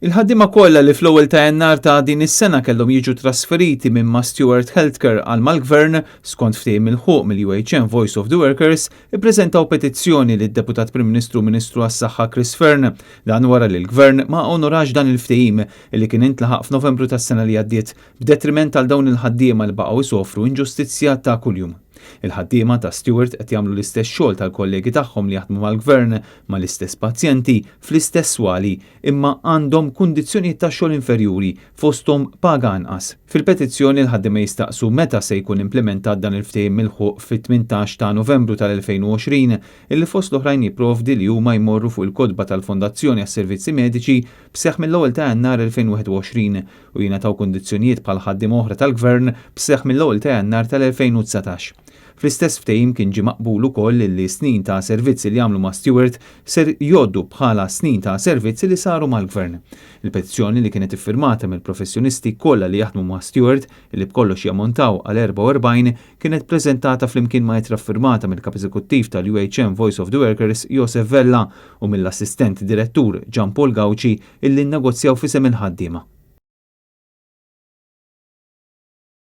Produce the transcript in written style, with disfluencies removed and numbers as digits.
Il-ħaddiema kollha li fl-ewwel ta' Jannar ta' din is-sena kellhom jiġu trasferiti minn ma' Stewart Healthcare għal mal-Gvern skont ftehim il-ħuq mill-UHM Voice of the Workers ippreżentaw petizzjoni lid-Deputat Prim Ministru Ministru għas-Saħħa Chris Fearn dan wara li l-Gvern ma onorax dan il-ftehim li kien intlaħaq f'Novembru tas-sena li għaddiet b'detriment għal dawn il-ħaddiema li baqgħu jsofru inġustizzja ta' kuljum. Il-ħaddiema ta' Stewart qed jagħmlu l-istess xogħol tal-kollegi tagħhom li jaħdmu mal-Gvern mal-istess pazjenti fl-istess swali imma għandhom kundizzjonijiet ta' xogħol inferjuri fosthom paga anqas. Fil-petizzjoni l-ħaddiema jistaqsu meta se jkun implementat dan il-ftehim mill-ħuq fit-18 ta' Novembru tal-2020 illi fost l-oħrajn jipprovdi li huma jmorru fuq il-kodba tal-Fondazzjoni għas-Servizzi Mediċi b'seħħ mill-ewwel ta' Jannar 2021 u jingħataw kundizzjonijiet bħal ħaddiema oħra tal-Gvern b'seħħ mill-ewwel ta' Jannar tal-2019. Fl-istess ftehim kien ġie maqbul ukoll li snin ta' servizzi li jagħmlu ma' Stewart ser jgħoddu bħala snin ta' servizzi li saru mal-Gvern. Il-petizzjoni li kienet iffirmata mill-professjonisti kollha li jaħdmu ma' Stewart li b'kollox jammontaw għal 44 kienet preżentata flimkien ma' ittra firmata mill-Kap Eżekuttiv tal-UHM Voice of the Workers Joseph Vella u mill-assistent direttur Gian Paul Gawċi illi nnegozjaw f'isem il-ħaddiema.